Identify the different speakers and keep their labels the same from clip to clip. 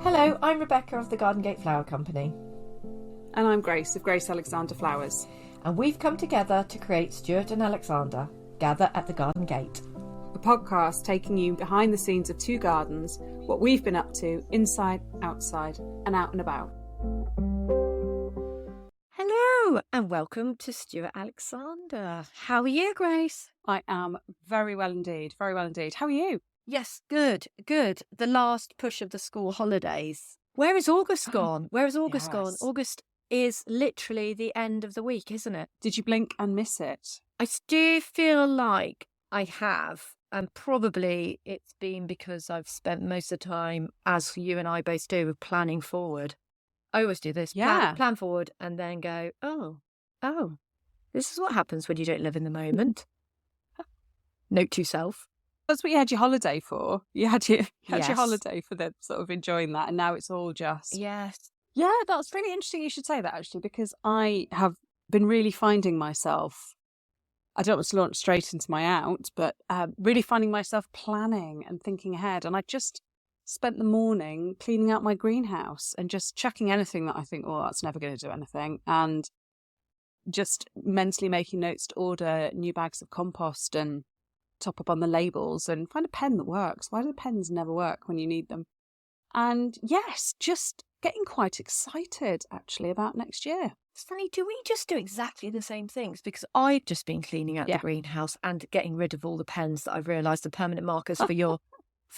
Speaker 1: Hello, I'm Rebecca of the Garden Gate Flower Company.
Speaker 2: And I'm Grace of Grace Alexander Flowers.
Speaker 1: And we've come together to create Stuart and Alexander, Gather at the Garden Gate.
Speaker 2: A podcast taking you behind the scenes of two gardens, what we've been up to, inside, outside, and out and about.
Speaker 3: Hello, and welcome to Stuart Alexander. How are you, Grace?
Speaker 2: I am very well indeed, very well indeed. How are you?
Speaker 3: Yes, good. The last push of the school holidays. Where is August gone? Where is August gone? August is literally the end of the week, isn't it?
Speaker 2: Did you blink and miss it?
Speaker 3: I do feel like I have, and probably it's been because I've spent most of the time, as you and I both do, planning forward. I always do this, plan forward, and then go, oh, this is what happens when you don't live in the moment. Note to self.
Speaker 2: That's what you had your holiday for. You had your holiday for the sort of enjoying that, and now it's all just...
Speaker 3: Yes.
Speaker 2: Yeah, that's really interesting you should say that, actually, because I have been really finding myself, I don't want to launch straight into my out, but really finding myself planning and thinking ahead. And I just spent the morning cleaning out my greenhouse and just chucking anything that I think, oh, that's never going to do anything. And just mentally making notes to order new bags of compost and top up on the labels and find a pen that works. Why do the pens never work when you need them? And yes, just getting quite excited actually about next year.
Speaker 3: It's funny, do we just do exactly the same things? Because I've just been cleaning out the greenhouse and getting rid of all the pens that I've realised are permanent markers for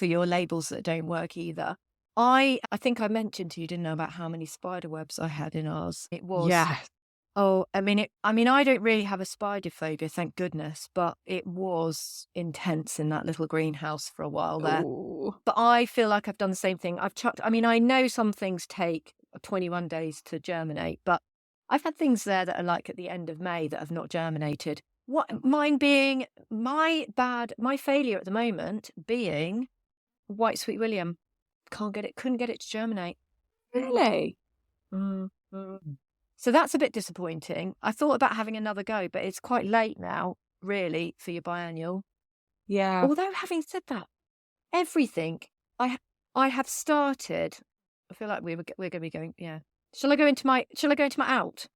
Speaker 3: your labels that don't work either. I think I mentioned to you, didn't know, about how many spider webs I had in ours. It was I don't really have a spider phobia, thank goodness, but it was intense in that little greenhouse for a while there.
Speaker 2: Ooh.
Speaker 3: But I feel like I've done the same thing. I know some things take 21 days to germinate, but I've had things there that are like at the end of May that have not germinated. Mine being my failure at the moment being White Sweet William. Couldn't get it to germinate.
Speaker 2: Really?
Speaker 3: Mm-hmm. So that's a bit disappointing. I thought about having another go, but it's quite late now, really, for your biennial.
Speaker 2: Yeah.
Speaker 3: Although, having said that, everything I have started. I feel like we're going to be going. Yeah. Shall I go into my out?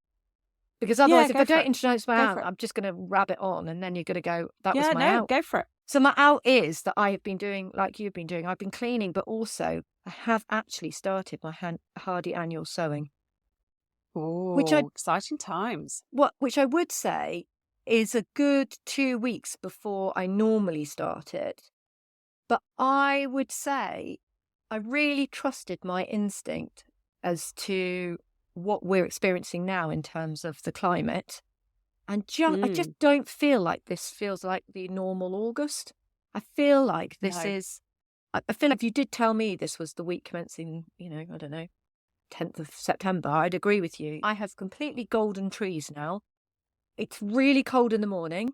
Speaker 3: Because otherwise, if I don't introduce my out, I'm just going to rabbit on, and then you're going to go. That was my out.
Speaker 2: Go for it.
Speaker 3: So my out is that I have been doing like you've been doing. I've been cleaning, but also I have actually started my hardy annual sowing.
Speaker 2: Oh, exciting times.
Speaker 3: Which I would say is a good 2 weeks before I normally started. But I would say I really trusted my instinct as to what we're experiencing now in terms of the climate. And I just don't feel like this feels like the normal August. I feel like this is... I feel like if you did tell me this was the week commencing, I don't know, 10th of September, I'd agree with you. I have completely golden trees now. It's really cold in the morning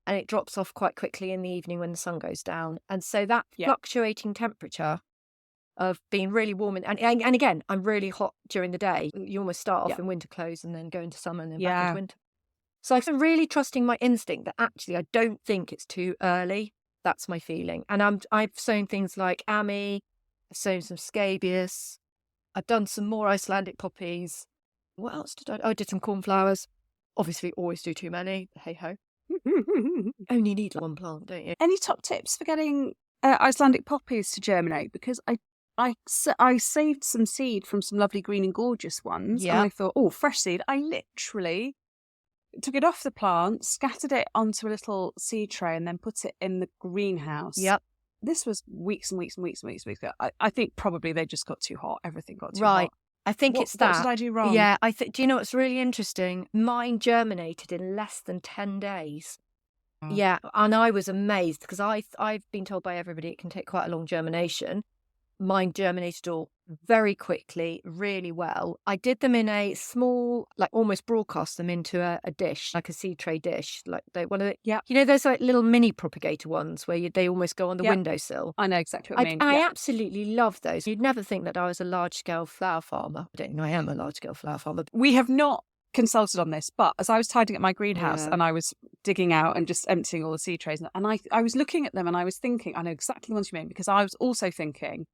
Speaker 3: and it drops off quite quickly in the evening when the sun goes down. And so that fluctuating temperature of being really warm and again, I'm really hot during the day. You almost start off in winter clothes and then go into summer and then back into winter. So I'm really trusting my instinct that actually I don't think it's too early. That's my feeling. And I've sown things like Ami, I've sown some scabious, I've done some more Icelandic poppies. What else did I do? I did some cornflowers. Obviously, always do too many. Hey-ho. Only need one plant, don't you?
Speaker 2: Any top tips for getting Icelandic poppies to germinate? Because I saved some seed from some lovely green and gorgeous ones.
Speaker 3: Yeah.
Speaker 2: And I thought, fresh seed. I literally took it off the plant, scattered it onto a little seed tray and then put it in the greenhouse.
Speaker 3: Yep.
Speaker 2: This was weeks and weeks and weeks and weeks ago. I think probably they just got too hot. Everything got too
Speaker 3: hot.
Speaker 2: Right.
Speaker 3: I think it's that.
Speaker 2: What did I do wrong?
Speaker 3: Yeah, do you know what's really interesting? Mine germinated in less than 10 days. Oh. Yeah, and I was amazed because I've been told by everybody it can take quite a long germination. Mine germinated all very quickly, really well. I did them in a small, like almost broadcast them into a dish, like a seed tray dish. Like those like little mini propagator ones where they almost go on the windowsill.
Speaker 2: I know exactly what you mean.
Speaker 3: I absolutely love those. You'd never think that I was a large-scale flower farmer. I don't think I am a large-scale flower farmer.
Speaker 2: We have not consulted on this, but as I was tidying up my greenhouse and I was digging out and just emptying all the seed trays, and I was looking at them and I was thinking, I know exactly the ones you mean, because I was also thinking,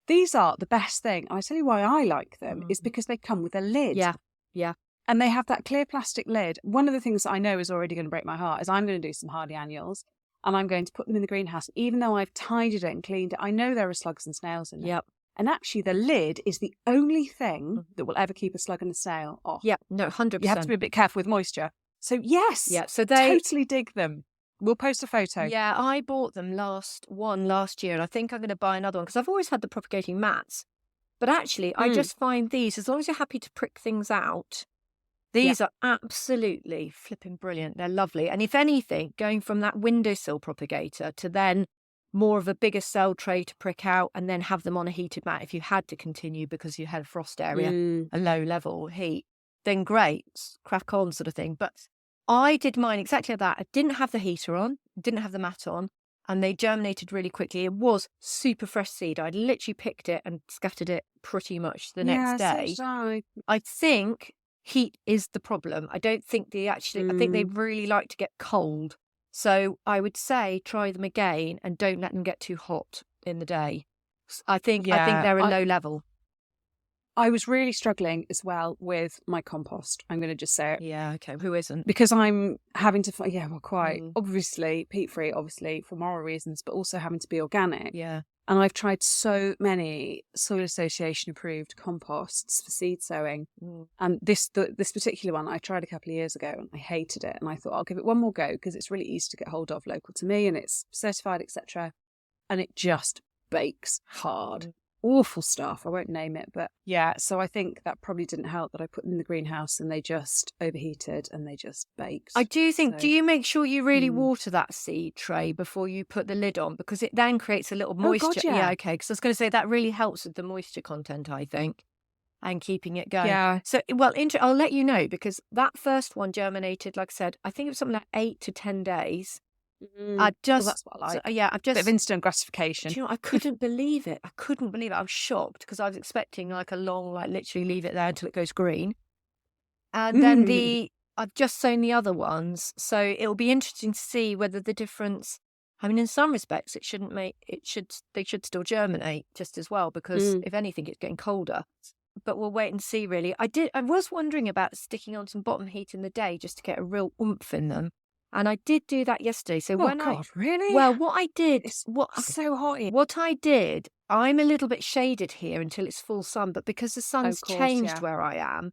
Speaker 2: these are the best thing. And I tell you why I like them is because they come with a lid.
Speaker 3: Yeah, yeah.
Speaker 2: And they have that clear plastic lid. One of the things that I know is already going to break my heart is I'm going to do some hardy annuals and I'm going to put them in the greenhouse. Even though I've tidied it and cleaned it, I know there are slugs and snails in it.
Speaker 3: Yep.
Speaker 2: And actually the lid is the only thing that will ever keep a slug and a snail off.
Speaker 3: Yeah, no, 100%.
Speaker 2: You have to be a bit careful with moisture. So yes,
Speaker 3: yeah, so they
Speaker 2: totally dig them. We'll post a photo.
Speaker 3: Yeah, I bought them last year, and I think I'm going to buy another one because I've always had the propagating mats. But actually, I just find these, as long as you're happy to prick things out, these are absolutely flipping brilliant. They're lovely. And if anything, going from that windowsill propagator to then more of a bigger cell tray to prick out and then have them on a heated mat if you had to continue because you had a frost area, a low level heat, then great, crack on sort of thing. But I did mine exactly like that. I didn't have the heater on, didn't have the mat on, and they germinated really quickly. It was super fresh seed. I literally picked it and scattered it pretty much the next day.
Speaker 2: So
Speaker 3: I think heat is the problem. I don't think I think they really like to get cold. So I would say try them again and don't let them get too hot in the day. I think they're a low level.
Speaker 2: I was really struggling as well with my compost. I'm going to just say it.
Speaker 3: Yeah, okay. Who isn't?
Speaker 2: Because I'm having to find, quite obviously peat-free, obviously for moral reasons, but also having to be organic.
Speaker 3: Yeah.
Speaker 2: And I've tried so many Soil Association approved composts for seed sowing. And this particular one I tried a couple of years ago and I hated it. And I thought I'll give it one more go because it's really easy to get hold of, local to me, and it's certified, etc. And it just bakes hard. Awful stuff. I won't name it, but yeah. So I think that probably didn't help that I put them in the greenhouse and they just overheated and they just baked.
Speaker 3: I do think, do you make sure you really water that seed tray before you put the lid on? Because it then creates a little moisture.
Speaker 2: Oh, God, yeah.
Speaker 3: Okay. Because I was going to say that really helps with the moisture content, I think, and keeping it going.
Speaker 2: Yeah.
Speaker 3: So, well, I'll let you know because that first one germinated, like I said, I think it was something like 8 to 10 days.
Speaker 2: That's what I like.
Speaker 3: I've just
Speaker 2: bit of instant gratification.
Speaker 3: Do you know, I couldn't believe it. I was shocked because I was expecting like a long, like literally leave it there until it goes green. And then I've just sown the other ones, so it'll be interesting to see whether the difference. I mean, in some respects, they should still germinate just as well because if anything, it's getting colder. But we'll wait and see. Really, I was wondering about sticking on some bottom heat in the day just to get a real oomph in them. And I did do that yesterday. So
Speaker 2: really?
Speaker 3: Well, what I did,
Speaker 2: so hot here.
Speaker 3: What I did, I'm a little bit shaded here until it's full sun, but because the sun's changed where I am,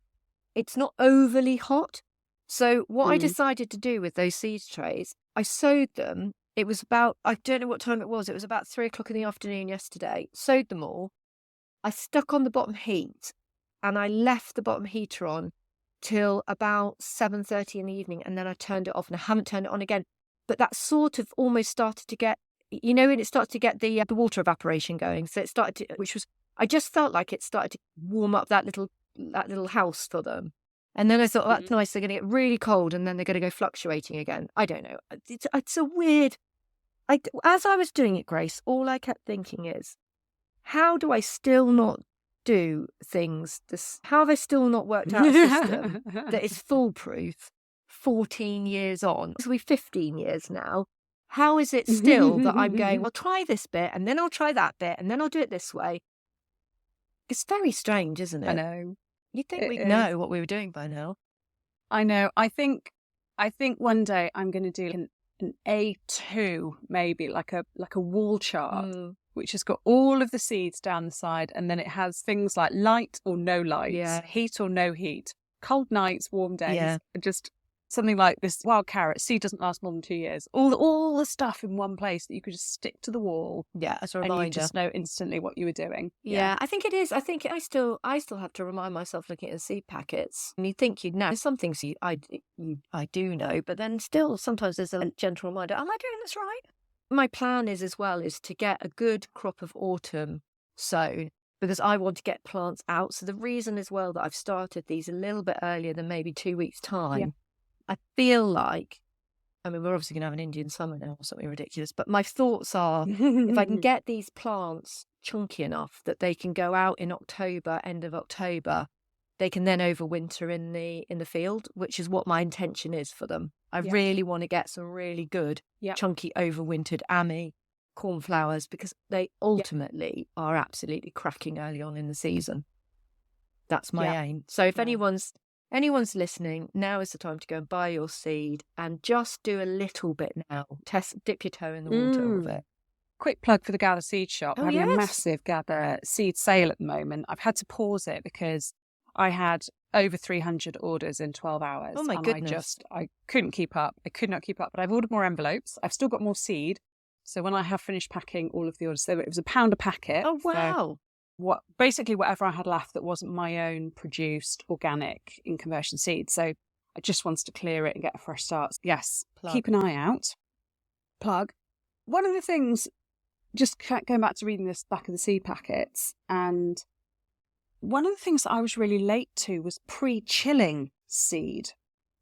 Speaker 3: it's not overly hot. So what I decided to do with those seed trays, I sowed them. It was about, I don't know what time it was about 3:00 in the afternoon yesterday. Sowed them all. I stuck on the bottom heat and I left the bottom heater on till about 7:30 in the evening, and then I turned it off and I haven't turned it on again. But that sort of almost started to get, when it started to get the water evaporation going. So it started to, I just felt like it started to warm up that little house for them. And then I thought, that's nice. They're going to get really cold and then they're going to go fluctuating again. I don't know. It's a weird. As I was doing it, Grace, all I kept thinking is, how do I still not do things? How have I still not worked out a system that is foolproof 14 years on? So we're 15 years now. How is it still that I'm going, well, try this bit and then I'll try that bit and then I'll do it this way? It's very strange, isn't it?
Speaker 2: I know.
Speaker 3: You'd think we'd know what we were doing by now.
Speaker 2: I know. I think one day I'm going to do an A2, maybe like a wall chart, which has got all of the seeds down the side, and then it has things like light or no light, heat or no heat, cold nights, warm days, just something like this wild carrot. Seed doesn't last more than 2 years. All the stuff in one place that you could just stick to the wall.
Speaker 3: Yeah, as a reminder.
Speaker 2: And you just know instantly what you were doing.
Speaker 3: Yeah, I think it is. I think I still have to remind myself looking at the seed packets. And you'd think you'd know. There's some things I do know, but then still sometimes there's a gentle reminder. Am I doing this right? My plan is to get a good crop of autumn sown because I want to get plants out. So the reason as well that I've started these a little bit earlier than maybe 2 weeks' time, I feel like, I mean, we're obviously going to have an Indian summer now or something ridiculous, but my thoughts are if I can get these plants chunky enough that they can go out in October, end of October, they can then overwinter in the field, which is what my intention is for them. I really want to get some really good chunky overwintered ammi cornflowers because they ultimately are absolutely cracking early on in the season. That's my aim. So if anyone's listening, now is the time to go and buy your seed and just do a little bit now. Dip your toe in the water with it.
Speaker 2: Quick plug for the Gather Seed Shop.
Speaker 3: Oh,
Speaker 2: We're having a
Speaker 3: yes.
Speaker 2: massive Gather Seed sale at the moment. I've had to pause it because I had over 300 orders in 12 hours.
Speaker 3: Oh, my goodness.
Speaker 2: I couldn't keep up. I could not keep up. But I've ordered more envelopes. I've still got more seed. So when I have finished packing all of the orders, so it was £1 a packet.
Speaker 3: Oh, wow.
Speaker 2: Basically whatever I had left that wasn't my own produced organic in conversion seed. So I just wanted to clear it and get a fresh start. Yes, keep an eye out. Plug. One of the things, just going back to reading this back of the seed packets, and one of the things that I was really late to was pre-chilling seed.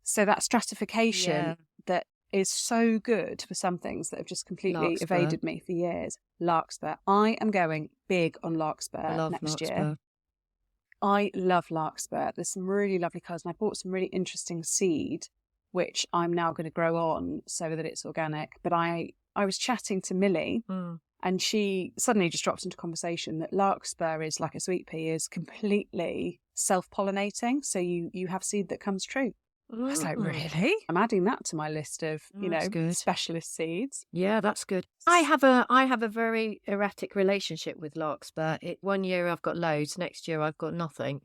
Speaker 2: So that stratification that is so good for some things that have just completely evaded me for years. Larkspur. I am going big on larkspur next year. I love larkspur. There's some really lovely colours, and I bought some really interesting seed, which I'm now going to grow on so that it's organic. But I was chatting to Millie, and she suddenly just dropped into conversation that larkspur is like a sweet pea, is completely self-pollinating. So you have seed that comes true. I was like, really? I'm adding that to my list of, specialist seeds.
Speaker 3: Yeah, that's good. I have a very erratic relationship with larkspur. One year I've got loads, next year I've got nothing.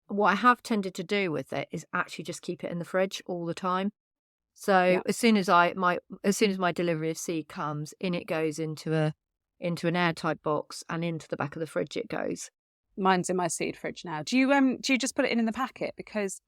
Speaker 3: What I have tended to do with it is actually just keep it in the fridge all the time. So as soon as my delivery of seed comes, in it goes into an airtight box, and into the back of the fridge it goes.
Speaker 2: Mine's in my seed fridge now. Do you just put it in the packet? Because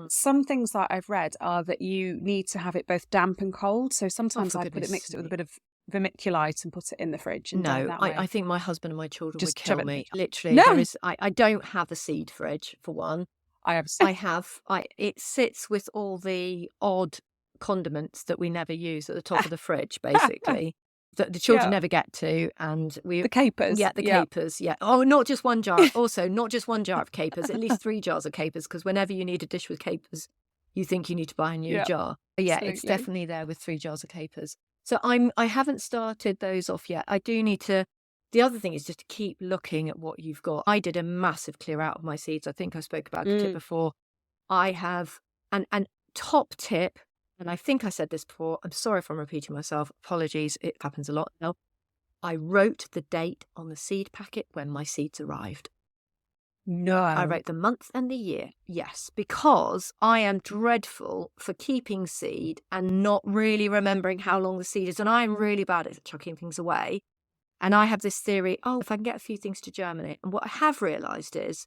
Speaker 2: some things that I've read are that you need to have it both damp and cold. So sometimes I mixed it with a bit of vermiculite and put it in the fridge. And
Speaker 3: no, I think my husband and my children would kill me. Literally,
Speaker 2: no.
Speaker 3: I don't have a seed fridge for one. It sits with all the odd condiments that we never use at the top of the fridge, basically. That the children never get to, and the
Speaker 2: capers.
Speaker 3: Capers. Yeah. Oh, not just one jar. Also, not just one jar of capers. At least 3 jars of capers, because whenever you need a dish with capers, you think you need to buy a new jar. But yeah, it's definitely there with 3 jars of capers. So I haven't started those off yet. I do need to. The other thing is just to keep looking at what you've got. I did a massive clear out of my seeds. I think I spoke about it before. I have an top tip. And I think I said this before. I'm sorry if I'm repeating myself. Apologies. It happens a lot now. I wrote the date on the seed packet when my seeds arrived.
Speaker 2: No.
Speaker 3: I wrote the month and the year. Yes, because I am dreadful for keeping seed and not really remembering how long the seed is. And I'm really bad at chucking things away. And I have this theory, if I can get a few things to germinate. And what I have realised is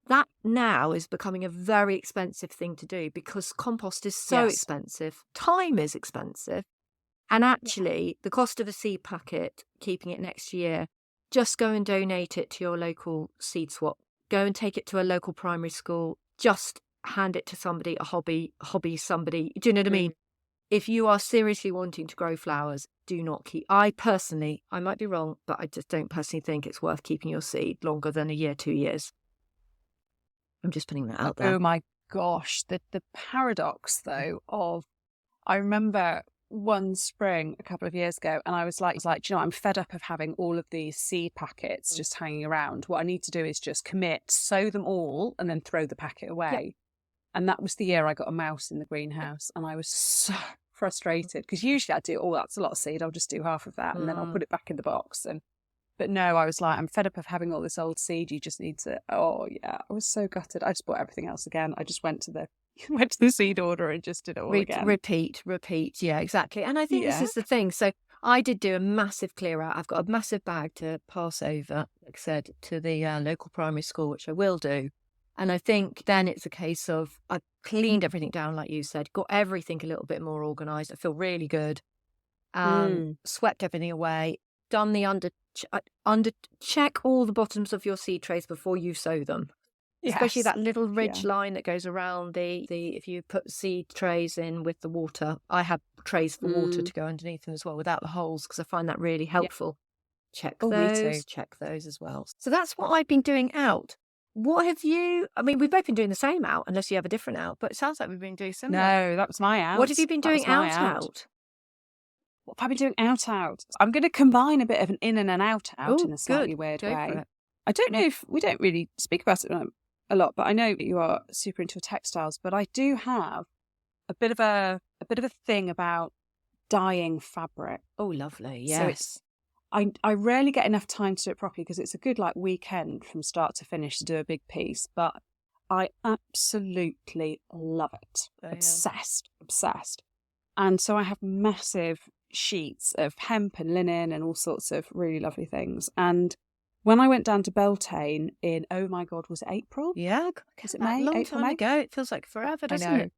Speaker 3: that now is becoming a very expensive thing to do, because compost is so expensive. Time is expensive. And actually, the cost of a seed packet, keeping it next year, just go and donate it to your local seed swap. Go and take it to a local primary school. Just hand it to somebody, a hobby somebody. Do you know what I mean? If you are seriously wanting to grow flowers, do not keep. I might be wrong, but I just don't personally think it's worth keeping your seed longer than a year, 2 years. I'm just putting that out there.
Speaker 2: Oh my gosh. The paradox, though, of I remember one spring a couple of years ago, and I was like, I'm fed up of having all of these seed packets just hanging around. What I need to do is just commit, sow them all, and then throw the packet away. And that was the year I got a mouse in the greenhouse, and I was so frustrated, because usually I do, that's a lot of seed, I'll just do half of that, and then I'll put it back in the box. But no, I was like, I'm fed up of having all this old seed. You just need to. I was so gutted. I just bought everything else again. I just went to the seed order and just did it all again.
Speaker 3: Repeat. Yeah, exactly. And I think this is the thing. So I did do a massive clear out. I've got a massive bag to pass over, like I said, to the local primary school, which I will do. And I think then it's a case of I've cleaned everything down, like you said, got everything a little bit more organised. I feel really good. Swept everything away. Done the check all the bottoms of your seed trays before you sow them. Especially that little ridge line that goes around the if you put seed trays in with the water. I have trays for water to go underneath them as well, without the holes, because I find that really helpful. Check those as well. So that's what I've been doing out. What have you? I mean, we've both been doing the same out, unless you have a different out. But it sounds like we've been doing similar.
Speaker 2: No, that was my out.
Speaker 3: What have you been doing out?
Speaker 2: what have I been doing out? I'm going to combine a bit of an in and an out
Speaker 3: Oh,
Speaker 2: in a slightly
Speaker 3: good.
Speaker 2: weird
Speaker 3: Go for
Speaker 2: way.
Speaker 3: it.
Speaker 2: I don't know if we don't really speak about it a lot, but I know that you are super into textiles. But I do have a bit of a thing about dyeing fabric.
Speaker 3: Oh, lovely.
Speaker 2: So
Speaker 3: Yes.
Speaker 2: I rarely get enough time to do it properly because it's a good weekend from start to finish to do a big piece. But I absolutely love it.
Speaker 3: Oh, yeah.
Speaker 2: Obsessed. And so I have massive sheets of hemp and linen and all sorts of really lovely things. And when I went down to Beltane in, oh my God, was it April?
Speaker 3: Yeah.
Speaker 2: Was it
Speaker 3: May?
Speaker 2: May?
Speaker 3: A long
Speaker 2: April,
Speaker 3: time
Speaker 2: May?
Speaker 3: ago. It feels like forever, doesn't it?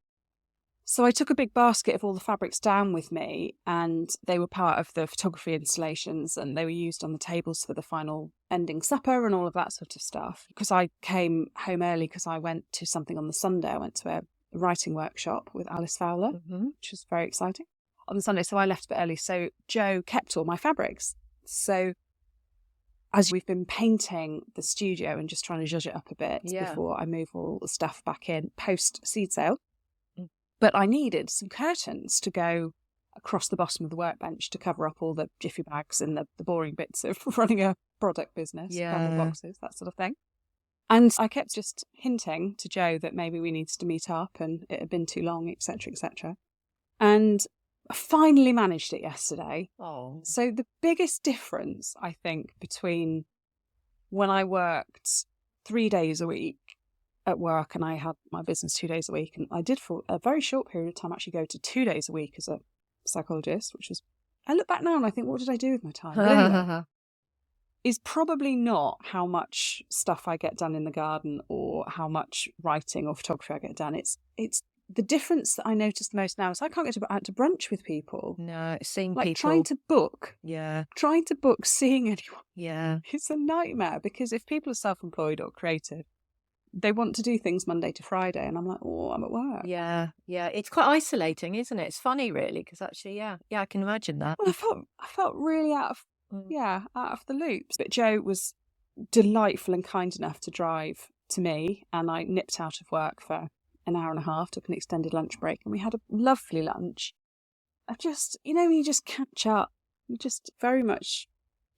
Speaker 2: So I took a big basket of all the fabrics down with me, and they were part of the photography installations, and they were used on the tables for the final ending supper and all of that sort of stuff. Because I came home early because I went to something on the Sunday. I went to a writing workshop with Alice Fowler, which was very exciting on the Sunday. So I left a bit early. So Joe kept all my fabrics. So as we've been painting the studio and just trying to zhuzh it up a bit before I move all the stuff back in post seed sale. But I needed some curtains to go across the bottom of the workbench to cover up all the jiffy bags and the boring bits of running a product business, cardboard boxes, that sort of thing. And I kept just hinting to Joe that maybe we needed to meet up and it had been too long, etc., etc. And I finally managed it yesterday.
Speaker 3: Oh.
Speaker 2: So the biggest difference, I think, between when I worked 3 days a week at work and I had my business 2 days a week, and I did for a very short period of time actually go to 2 days a week as a psychologist, which was, I look back now and I think, what did I do with my time? But anyway, is probably not how much stuff I get done in the garden or how much writing or photography I get done. It's the difference that I notice the most now is I can't get out to brunch with people.
Speaker 3: No, seeing
Speaker 2: like
Speaker 3: people.
Speaker 2: trying to book seeing anyone.
Speaker 3: Yeah.
Speaker 2: It's a nightmare because if people are self-employed or creative, they want to do things Monday to Friday, and I'm like, oh, I'm at work.
Speaker 3: Yeah. It's quite isolating, isn't it? It's funny, really, because actually, I can imagine that.
Speaker 2: Well, I felt really out of the loops. But Joe was delightful and kind enough to drive to me, and I nipped out of work for an hour and a half, took an extended lunch break, and we had a lovely lunch. I just, when you just catch up, you just very much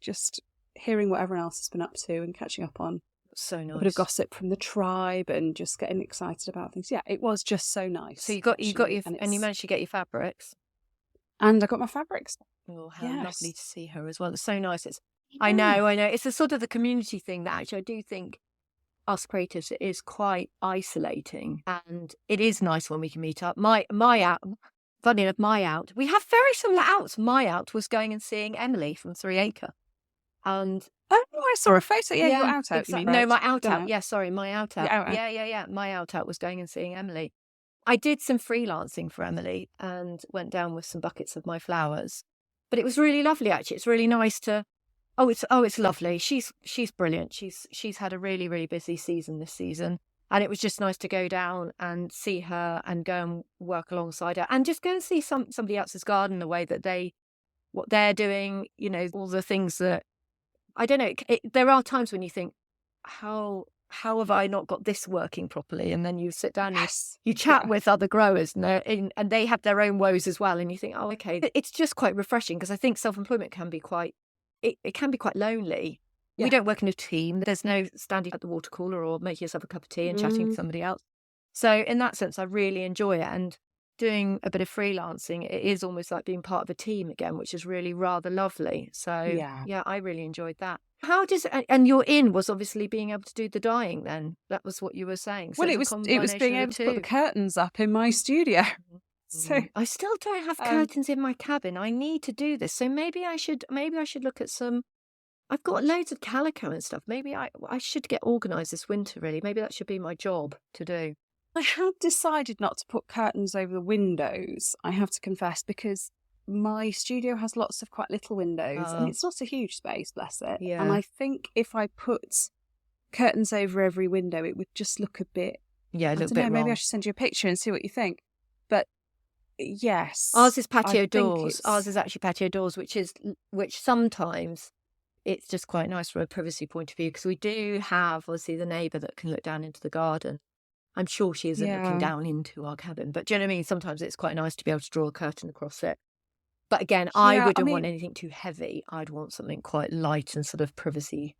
Speaker 2: just hearing what everyone else has been up to and catching up on.
Speaker 3: So nice.
Speaker 2: A bit of gossip from the tribe and just getting excited about things. Yeah, it was just so nice.
Speaker 3: So you got your, and you managed to get your fabrics.
Speaker 2: And I got my fabrics.
Speaker 3: Oh, how lovely to see her as well. It's so nice. I know. It's a sort of the community thing that actually I do think us creatives, it is quite isolating, and it is nice when we can meet up. My out, funny enough, we have very similar outs. My out was going and seeing Emily from 3 Acre. And
Speaker 2: I saw a photo. Yeah, your out.
Speaker 3: Exactly.
Speaker 2: You mean,
Speaker 3: no, my out. Yeah, sorry, my out.
Speaker 2: Yeah.
Speaker 3: Yeah. My out was going and seeing Emily. I did some freelancing for Emily and went down with some buckets of my flowers. But it was really lovely, actually. It's really nice to. It's lovely. She's brilliant. She's had a really, really busy season this season, and it was just nice to go down and see her and go and work alongside her and just go and see somebody else's garden, the way that what they're doing. All the things that. I don't know. There are times when you think, how have I not got this working properly? And then you sit down and you chat with other growers, and they have their own woes as well. And you think, oh, okay. It's just quite refreshing because I think self-employment can be quite, it can be quite lonely. Yeah. We don't work in a team. There's no standing at the water cooler or making yourself a cup of tea and chatting to somebody else. So in that sense, I really enjoy it. And doing a bit of freelancing, it is almost like being part of a team again, which is really rather lovely. So yeah, I really enjoyed that. How does and your in was obviously being able to do the dyeing then? That was what you were saying. So
Speaker 2: well, it was being able to put the curtains up in my studio. So
Speaker 3: I still don't have curtains in my cabin. I need to do this. So maybe I should look at some. I've got loads of calico and stuff. Maybe I should get organised this winter, really. Maybe that should be my job to do.
Speaker 2: I have decided not to put curtains over the windows, I have to confess, because my studio has lots of quite little windows and it's not a huge space, bless it.
Speaker 3: Yeah.
Speaker 2: And I think if I put curtains over every window, it would just look a bit...
Speaker 3: Yeah, a little bit wrong.
Speaker 2: Maybe I should send you a picture and see what you think. But yes.
Speaker 3: Ours is patio doors. Ours is actually patio doors, which sometimes it's just quite nice from a privacy point of view, because we do have, obviously, the neighbour that can look down into the garden. I'm sure she isn't looking down into our cabin, but do you know what I mean? Sometimes it's quite nice to be able to draw a curtain across it. But again, I
Speaker 2: Yeah,
Speaker 3: wouldn't want anything too heavy. I'd want something quite light and sort of privacy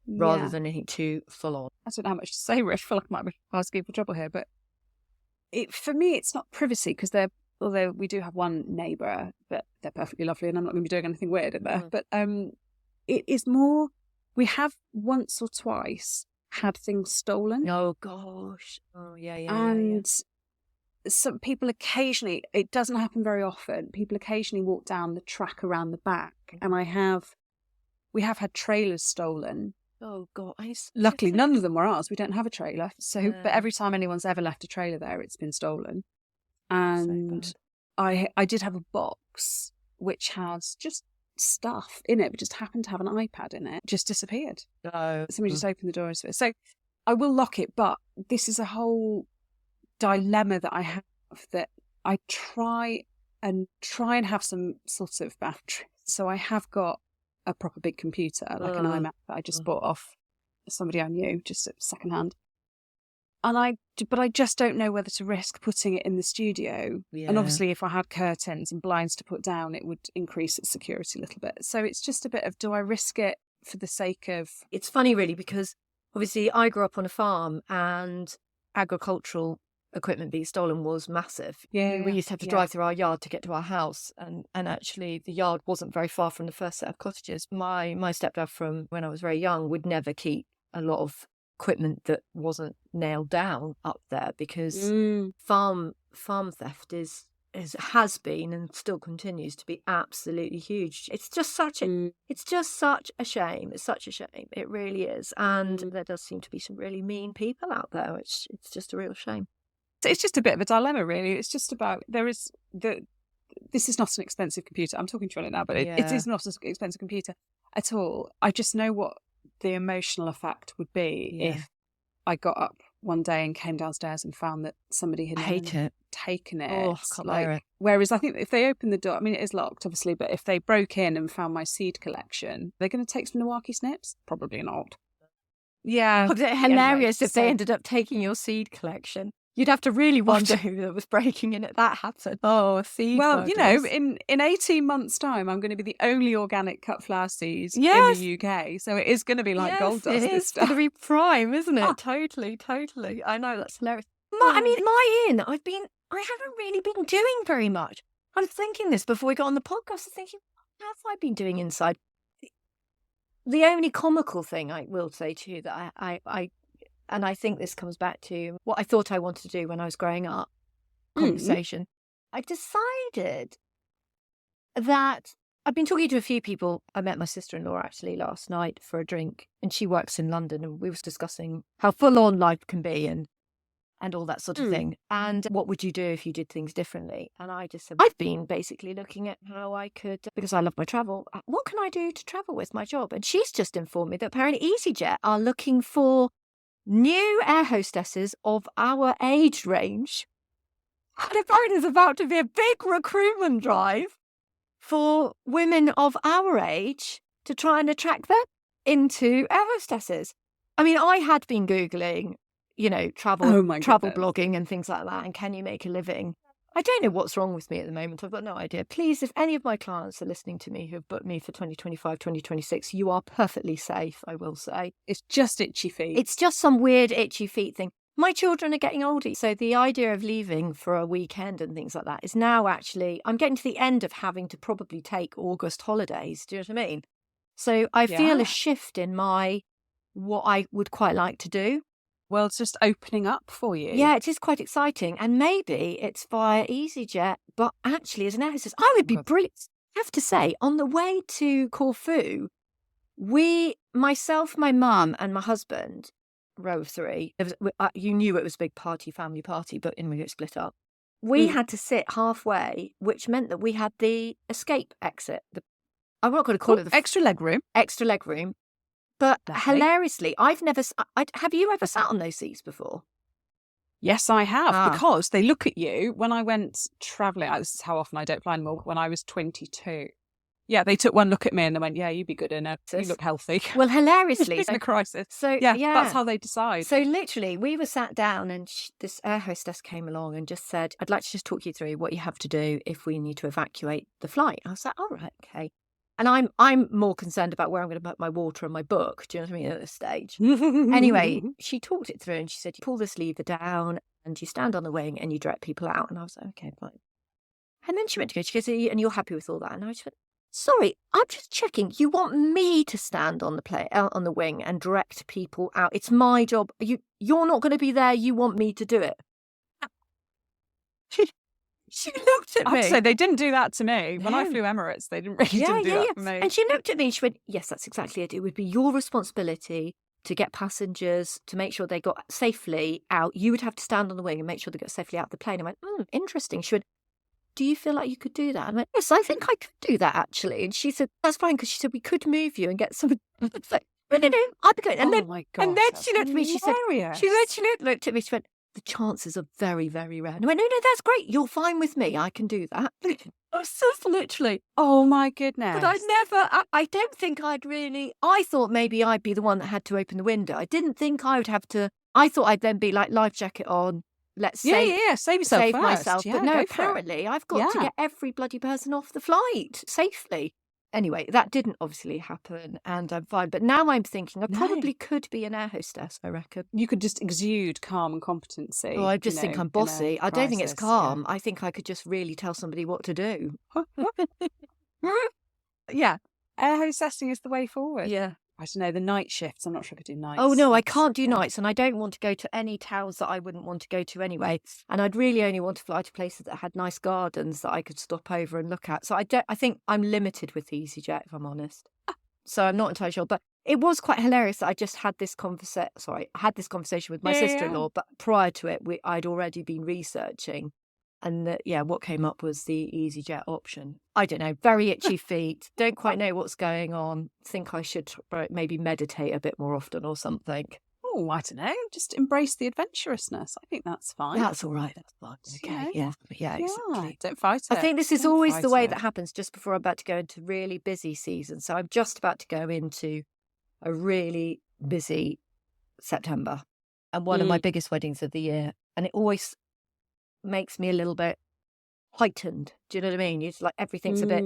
Speaker 3: rather than anything too full on.
Speaker 2: I don't know how much to say, Rich. I feel like I might be asking for trouble here, but for me, it's not privacy because although we do have one neighbour, but they're perfectly lovely and I'm not going to be doing anything weird in there. But it is more, we have once or twice had things stolen.
Speaker 3: Oh, gosh. Oh, yeah.
Speaker 2: And some people occasionally, it doesn't happen very often, people occasionally walk down the track around the back and we have had trailers stolen.
Speaker 3: Oh, God.
Speaker 2: Luckily, none of them were ours. We don't have a trailer. But every time anyone's ever left a trailer there, it's been stolen. And I did have a box which has just stuff in it, but just happened to have an iPad in it, just disappeared.
Speaker 3: No.
Speaker 2: Somebody just opened the door. So I will lock it, but this is a whole dilemma that I have, that I try and have some sort of boundaries. So I have got a proper big computer, like an iMac that I just bought off somebody I knew, just secondhand. But I just don't know whether to risk putting it in the studio. Yeah. And obviously, if I had curtains and blinds to put down, it would increase its security a little bit. So it's just a bit of, do I risk it for the sake of...
Speaker 3: It's funny, really, because obviously I grew up on a farm and agricultural equipment being stolen was massive.
Speaker 2: Yeah,
Speaker 3: we used to have to drive through our yard to get to our house, and actually the yard wasn't very far from the first set of cottages. My stepdad, from when I was very young, would never keep a lot of equipment that wasn't nailed down up there, because farm theft has been and still continues to be absolutely huge. It's just such a shame. It's such a shame. It really is. And there does seem to be some really mean people out there. It's just a real shame.
Speaker 2: It's just a bit of a dilemma, really. It's just about, this is not an expensive computer. I'm talking to you on it now, but it is not an expensive computer at all. I just know what the emotional effect would be if I got up one day and came downstairs and found that somebody had taken it.
Speaker 3: Oh, I can't bear it.
Speaker 2: Whereas I think if they opened the door, I mean, it is locked, obviously, but if they broke in and found my seed collection, they're going to take some Milwaukee snips? Probably not. Yeah.
Speaker 3: It's hilarious if they ended up taking your seed collection. You'd have to really wonder who that was breaking in at that happened. Oh, seed.
Speaker 2: Well, in 18 months' time, I'm going to be the only organic cut flower seeds in the UK. So it is going to be like gold dust.
Speaker 3: It's going to be prime, isn't it? Totally. I know, that's hilarious. I haven't really been doing very much. I was thinking this before we got on the podcast. I was thinking, what have I been doing inside? The only comical thing I will say to you that and I think this comes back to what I thought I wanted to do when I was growing up, conversation. I decided that I've been talking to a few people. I met my sister-in-law actually last night for a drink, and she works in London, and we was discussing how full-on life can be and all that sort of thing. And what would you do if you did things differently? And I just said, I've been basically looking at how I could, because I love my travel, what can I do to travel with my job? And she's just informed me that apparently EasyJet are looking for new air hostesses of our age range. And apparently there's about to be a big recruitment drive for women of our age to try and attract them into air hostesses. I mean, I had been Googling, travel blogging and things like that. And can you make a living? I don't know what's wrong with me at the moment. I've got no idea. Please, if any of my clients are listening to me who have booked me for 2025, 2026, you are perfectly safe, I will say.
Speaker 2: It's just itchy feet.
Speaker 3: It's just some weird itchy feet thing. My children are getting older. So the idea of leaving for a weekend and things like that is now actually, I'm getting to the end of having to probably take August holidays. Do you know what I mean? So I feel a shift in what I would quite like to do.
Speaker 2: World's just opening up for you.
Speaker 3: Yeah, it is quite exciting. And maybe it's via EasyJet, but actually as an air hostess, I would be brilliant. I have to say, on the way to Corfu, myself, my mum and my husband, row of three, you knew it was a big family party, but we got split up. We had to sit halfway, which meant that we had the escape exit. I'm not going to call it the
Speaker 2: extra leg room.
Speaker 3: Extra leg room. But hilariously, have you ever sat on those seats before?
Speaker 2: Yes, I have, because they look at you. When I went travelling, this is how often I don't fly anymore, when I was 22, Yeah, they took one look at me and they went, yeah, you'd be good in it. You look healthy.
Speaker 3: Well, hilariously.
Speaker 2: It's in a crisis.
Speaker 3: So,
Speaker 2: yeah, that's how they decide.
Speaker 3: So literally, we were sat down and this air hostess came along and just said, I'd like to just talk you through what you have to do if we need to evacuate the flight. I was like, all right, okay. And I'm more concerned about where I'm going to put my water and my book. Do you know what I mean at this stage? Anyway, she talked it through and she said, you pull this lever down and you stand on the wing and you direct people out. And I was like, okay, fine. And then she went to go, she goes, and you're happy with all that? And I just went, sorry, I'm just checking. You want me to stand on the wing and direct people out? It's my job. You're not going to be there. You want me to do it? She looked at me.
Speaker 2: I'd say they didn't do that to me. When I flew Emirates, they didn't really do that for me.
Speaker 3: And she looked at me and she went, yes, that's exactly it. It would be your responsibility to get passengers, to make sure they got safely out. You would have to stand on the wing and make sure they got safely out of the plane. I went, interesting. She went, do you feel like you could do that? I went, yes, I think I could do that, actually. And she said, that's fine, because she said, we could move you and get some... no, I'd be going. And then she looked at me, she said, looked at me, she went, the chances are very, very rare. And I went, no, that's great. You're fine with me. I can do that. I was just literally...
Speaker 2: Oh, my goodness.
Speaker 3: But I don't think I thought maybe I'd be the one that had to open the window. I didn't think I would have to... I thought I'd then be like, life jacket on, let's save
Speaker 2: yourself first.
Speaker 3: myself.
Speaker 2: Yeah,
Speaker 3: but no, apparently I've got to get every bloody person off the flight safely. Anyway, that didn't obviously happen and I'm fine. But now I'm thinking I probably could be an air hostess, I reckon.
Speaker 2: You could just exude calm and competency.
Speaker 3: Oh, I just think I'm bossy. I don't think it's calm. I think I could just really tell somebody what to do.
Speaker 2: Yeah. Air hostessing is the way forward.
Speaker 3: Yeah.
Speaker 2: I don't know, the night shifts. I'm not sure I could do nights.
Speaker 3: Oh, no, I can't do nights. And I don't want to go to any towns that I wouldn't want to go to anyway. And I'd really only want to fly to places that had nice gardens that I could stop over and look at. So I think I'm limited with EasyJet, if I'm honest. So I'm not entirely sure. But it was quite hilarious that I just had this conversation with my sister-in-law. But prior to it, I'd already been researching. And what came up was the EasyJet option. I don't know, very itchy feet, don't quite know what's going on. Think I should maybe meditate a bit more often or something.
Speaker 2: Oh, I don't know, just embrace the adventurousness. I think that's fine.
Speaker 3: That's all right, that's fine. Okay, yeah, exactly.
Speaker 2: Don't fight it.
Speaker 3: I think this is always the way that happens just before I'm about to go into really busy season. So I'm just about to go into a really busy September and one of my biggest weddings of the year. And it always makes me a little bit heightened. Do you know what I mean? It's like everything's a bit,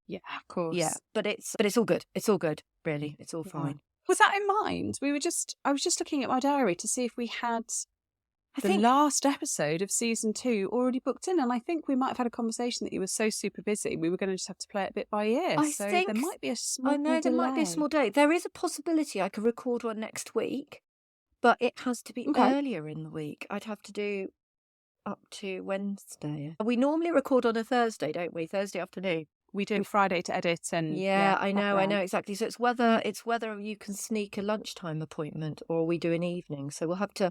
Speaker 2: Yeah, of course.
Speaker 3: Yeah, but it's all good. It's all good, really. It's all fine.
Speaker 2: With that in mind, I was just looking at my diary to see if we had the last episode of season 2 already booked in, and I think we might have had a conversation that you were so super busy we were going to just have to play it bit by ear. So there might be a small delay.
Speaker 3: There might be a small delay. There is a possibility I could record one next week, but it has to be earlier in the week. I'd have to do up to Wednesday. We normally record on a Thursday, don't we? Thursday afternoon.
Speaker 2: We do Friday to edit and
Speaker 3: I know exactly. So it's whether you can sneak a lunchtime appointment or we do an evening. So we'll have to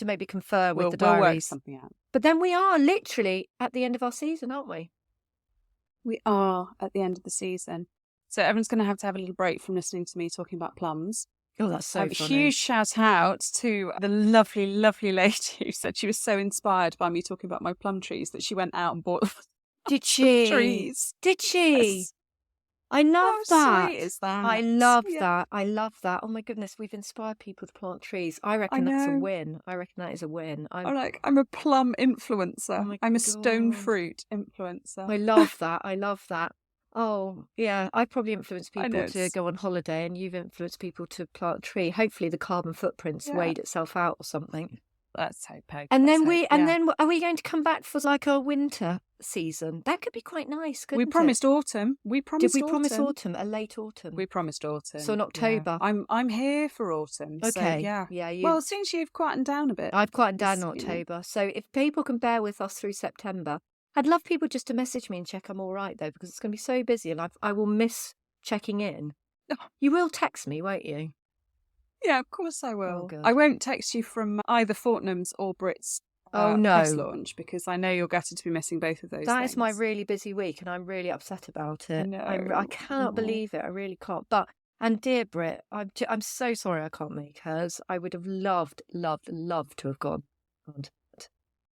Speaker 3: maybe confer with the diaries.
Speaker 2: We'll work something out.
Speaker 3: But then we are literally at the end of our season, aren't we?
Speaker 2: We are at the end of the season. So everyone's going to have a little break from listening to me talking about plums.
Speaker 3: Oh, that's so funny.
Speaker 2: A huge shout out to the lovely, lovely lady who said she was so inspired by me talking about my plum trees that she went out and bought trees.
Speaker 3: Did she?
Speaker 2: Yes.
Speaker 3: I love that.
Speaker 2: How sweet is that?
Speaker 3: I love that. I love that. Oh my goodness, we've inspired people to plant trees. I reckon that's a win. I reckon that is a win.
Speaker 2: I'm a plum influencer.
Speaker 3: Oh
Speaker 2: I'm a stone fruit influencer.
Speaker 3: I love that. I love that. Oh, yeah. I've probably influenced people to go on holiday and you've influenced people to plant a tree. Hopefully the carbon footprint's weighed itself out or something.
Speaker 2: Let's hope.
Speaker 3: And then are we going to come back for like our winter season? That could be quite nice, couldn't it?
Speaker 2: We promised autumn.
Speaker 3: Did we promise autumn? A late autumn?
Speaker 2: We promised autumn.
Speaker 3: So in October.
Speaker 2: Yeah. I'm here for autumn.
Speaker 3: Okay.
Speaker 2: So,
Speaker 3: yeah.
Speaker 2: Well, since you've quietened down a bit.
Speaker 3: I've quietened down in October. So if people can bear with us through September, I'd love people just to message me and check I'm all right, though, because it's going to be so busy and I will miss checking in. You will text me, won't you?
Speaker 2: Yeah, of course I will.
Speaker 3: Oh, good.
Speaker 2: I won't text you from either Fortnum's or Brit's press launch because I know you're gutted to be missing both of those
Speaker 3: That
Speaker 2: things.
Speaker 3: is my really busy week and I'm really upset about it.
Speaker 2: I know.
Speaker 3: I cannot believe it. I really can't. And dear Brit, I'm so sorry I can't make hers. I would have loved to have gone.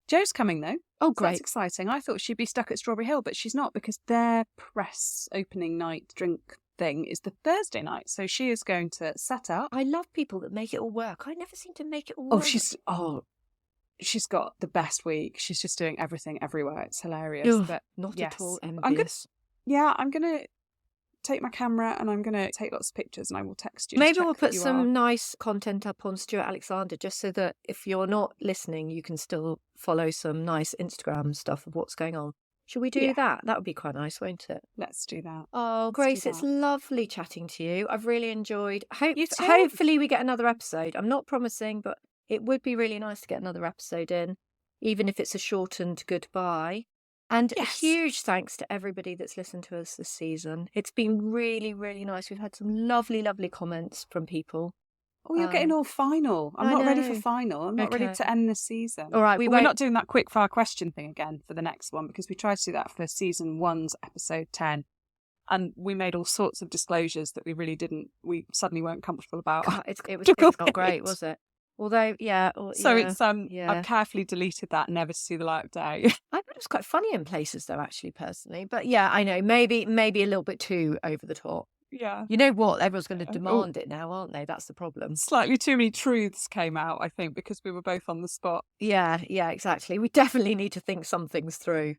Speaker 2: Joe's coming, though.
Speaker 3: Oh,
Speaker 2: So
Speaker 3: great.
Speaker 2: that's exciting. I thought she'd be stuck at Strawberry Hill, but she's not, because their press opening night drink thing is the Thursday night. So she is going to set up.
Speaker 3: I love people that make it all work. I never seem to make it all
Speaker 2: Oh,
Speaker 3: work.
Speaker 2: she's got the best week. She's just doing everything everywhere. It's hilarious.
Speaker 3: Ugh,
Speaker 2: But
Speaker 3: not
Speaker 2: yes,
Speaker 3: at all
Speaker 2: I'm
Speaker 3: envious.
Speaker 2: I'm gonna take my camera and I'm gonna take lots of pictures and I will text you. to
Speaker 3: Maybe
Speaker 2: check
Speaker 3: we'll
Speaker 2: that
Speaker 3: put
Speaker 2: you
Speaker 3: some
Speaker 2: are.
Speaker 3: nice content up on Stuart Alexander, just so that if you're not listening, you can still follow some nice Instagram stuff of what's going on. Should we do
Speaker 2: Yeah.
Speaker 3: that? That would be quite nice, won't it?
Speaker 2: Let's do that.
Speaker 3: Oh,
Speaker 2: Let's do
Speaker 3: Grace, it's
Speaker 2: that.
Speaker 3: lovely chatting to you. I've really enjoyed.
Speaker 2: You too.
Speaker 3: Hopefully we get another episode. I'm not promising, but it would be really nice to get another episode in, even if it's a shortened goodbye. And a
Speaker 2: Yes.
Speaker 3: huge thanks to everybody that's listened to us this season. It's been really, really nice. We've had some lovely, lovely comments from people.
Speaker 2: Oh, you're getting all final. I'm
Speaker 3: I
Speaker 2: not ready for
Speaker 3: know.
Speaker 2: final. I'm not ready
Speaker 3: Okay.
Speaker 2: to end this season.
Speaker 3: All right,
Speaker 2: But we're not doing that quick fire question thing again for the next one, because we tried to do that for season 1's episode 10. And we made all sorts of disclosures that we suddenly weren't comfortable about.
Speaker 3: God, it's not great, was it? Although, yeah.
Speaker 2: So
Speaker 3: yeah,
Speaker 2: it's
Speaker 3: yeah.
Speaker 2: I've carefully deleted that, never to see the light of day.
Speaker 3: I thought it was quite funny in places, though, actually, personally. But yeah, I know, maybe a little bit too over the top.
Speaker 2: Yeah.
Speaker 3: You know what? Everyone's going to
Speaker 2: Oh.
Speaker 3: demand it now, aren't they? That's the problem.
Speaker 2: Slightly too many truths came out, I think, because we were both on the spot.
Speaker 3: Yeah, exactly. We definitely need to think some things through.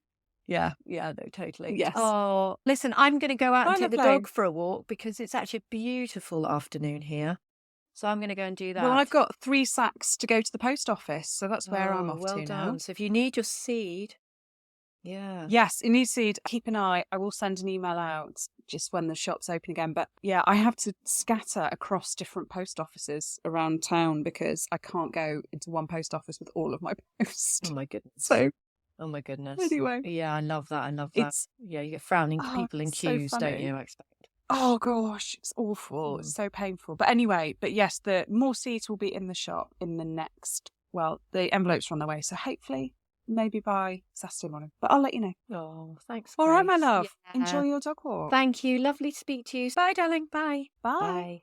Speaker 3: Yeah, no, totally.
Speaker 2: Yes.
Speaker 3: Oh, listen, I'm going to go out and
Speaker 2: Bye,
Speaker 3: take the
Speaker 2: lovely.
Speaker 3: dog for a walk because it's actually a beautiful afternoon here. So I'm going to go and do that.
Speaker 2: Well, I've got 3 sacks to go to the post office, so that's where I'm off
Speaker 3: well
Speaker 2: to
Speaker 3: done.
Speaker 2: now.
Speaker 3: So if you need your seed, yeah.
Speaker 2: Yes, in Newseed, keep an eye. I will send an email out just when the shop's open again. But yeah, I have to scatter across different post offices around town because I can't go into one post office with all of my post.
Speaker 3: Oh my goodness.
Speaker 2: So
Speaker 3: Oh my goodness.
Speaker 2: anyway,
Speaker 3: Yeah, I love that. Yeah, you get frowning people in
Speaker 2: it's so
Speaker 3: queues, don't
Speaker 2: funny.
Speaker 3: you? I expect.
Speaker 2: Oh gosh, it's awful. It's so painful. But anyway, yes, the more seeds will be in the shop in the next. Well, the envelopes are on their way, so hopefully, maybe by Saturday morning. But I'll let you know.
Speaker 3: Oh, thanks.
Speaker 2: All right, my
Speaker 3: Grace.
Speaker 2: love.
Speaker 3: Yeah.
Speaker 2: Enjoy your dog walk.
Speaker 3: Thank you. Lovely to speak to you. Bye, darling. Bye.
Speaker 2: Bye.
Speaker 3: Bye.